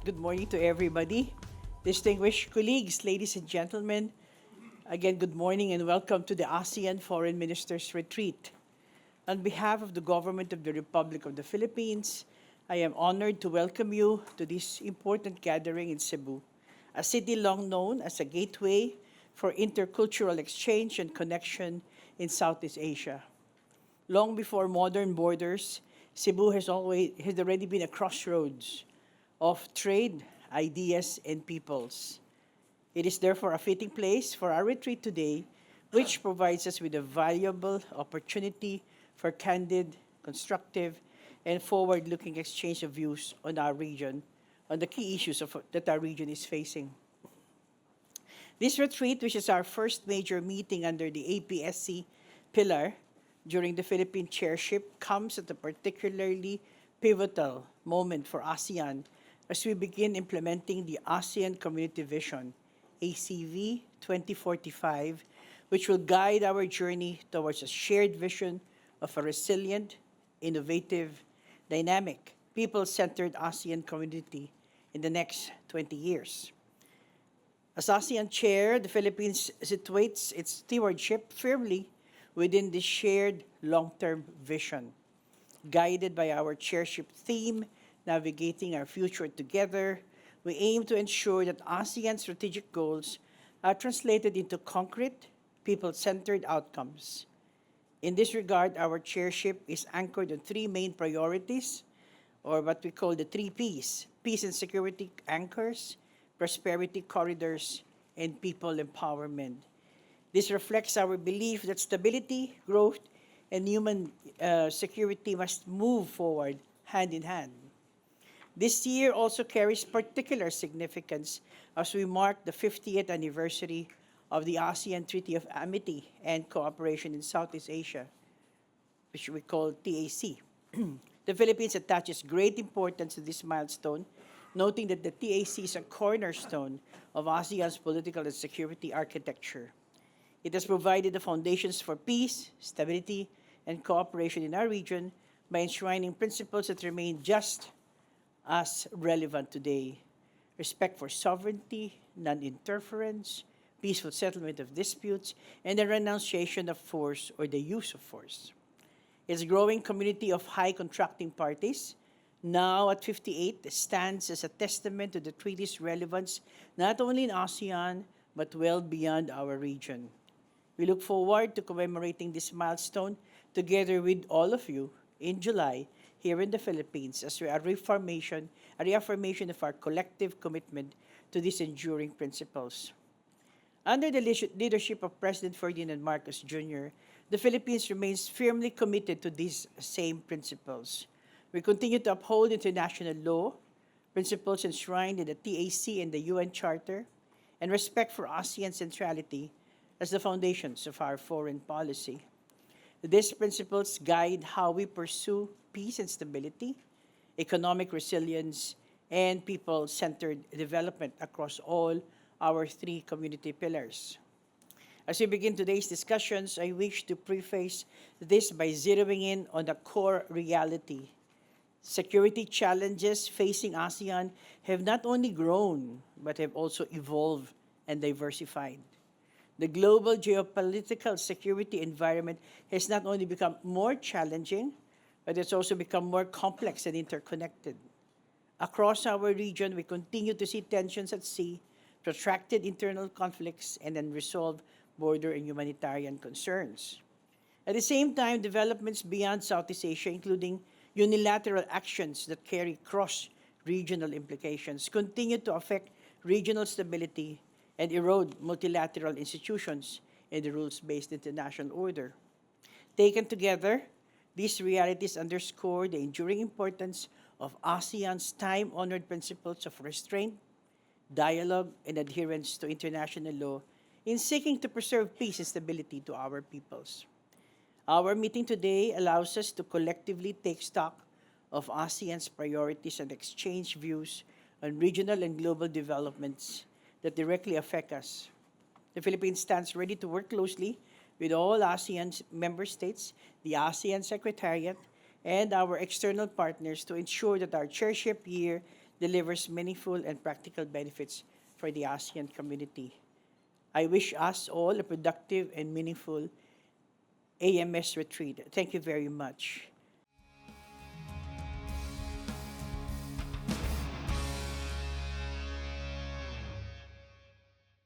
Good morning to everybody. Distinguished colleagues, ladies and gentlemen, again, good morning and welcome to the ASEAN Foreign Ministers Retreat. On behalf of the Government of the Republic of the Philippines, I am honored to welcome you to this important gathering in Cebu, a city long known as a gateway for intercultural exchange and connection in Southeast Asia. Long before modern borders, Cebu has already been a crossroads of trade, ideas, and peoples. It is therefore a fitting place for our retreat today, which provides us with a valuable opportunity for candid, constructive, and forward-looking exchange of views on our region, on the key issues that our region is facing. This retreat, which is our first major meeting under the APSC pillar during the Philippine chairship, comes at a particularly pivotal moment for ASEAN as we begin implementing the ASEAN Community Vision, ACV 2045, which will guide our journey towards a shared vision of a resilient, innovative, dynamic, people-centered ASEAN community in the next 20 years. As ASEAN chair, the Philippines situates its stewardship firmly within this shared long-term vision, guided by our chairship theme, Navigating Our Future Together. We aim to ensure that ASEAN strategic goals are translated into concrete, people-centered outcomes. In this regard, our chairship is anchored on three main priorities, or what we call the three Ps: peace and security anchors, prosperity corridors, and people empowerment. This reflects our belief that stability, growth, and human security must move forward hand in hand. This year also carries particular significance as we mark the 50th anniversary of the ASEAN Treaty of Amity and Cooperation in Southeast Asia, which we call TAC. The Philippines attaches great importance to this milestone, noting that the TAC is a cornerstone of ASEAN's political and security architecture. It has provided the foundations for peace, stability, and cooperation in our region by enshrining principles that remain just as relevant today: respect for sovereignty, non-interference, peaceful settlement of disputes, and the renunciation of force or the use of force. Its growing community of high contracting parties, now at 58, stands as a testament to the treaty's relevance not only in ASEAN but well beyond our region. We look forward to commemorating this milestone together with all of you in July here in the Philippines as a reaffirmation of our collective commitment to these enduring principles. Under the leadership of President Ferdinand Marcos Jr., the Philippines remains firmly committed to these same principles. We continue to uphold international law, principles enshrined in the TAC and the UN Charter, and respect for ASEAN centrality as the foundations of our foreign policy. These principles guide how we pursue peace and stability, economic resilience, and people-centered development across all our three community pillars. As we begin today's discussions, I wish to preface this by zeroing in on the core reality. Security challenges facing ASEAN have not only grown, but have also evolved and diversified. The global geopolitical security environment has not only become more challenging, but it's also become more complex and interconnected. Across our region, we continue to see tensions at sea, protracted internal conflicts, and unresolved border and humanitarian concerns. At the same time, developments beyond Southeast Asia, including unilateral actions that carry cross-regional implications, continue to affect regional stability and erode multilateral institutions and the rules-based international order. Taken together, these realities underscore the enduring importance of ASEAN's time-honored principles of restraint, dialogue, and adherence to international law in seeking to preserve peace and stability to our peoples. Our meeting today allows us to collectively take stock of ASEAN's priorities and exchange views on regional and global developments that directly affect us. The Philippines stands ready to work closely with all ASEAN member states, the ASEAN Secretariat, and our external partners to ensure that our chairship year delivers meaningful and practical benefits for the ASEAN community. I wish us all a productive and meaningful AMS retreat. Thank you very much.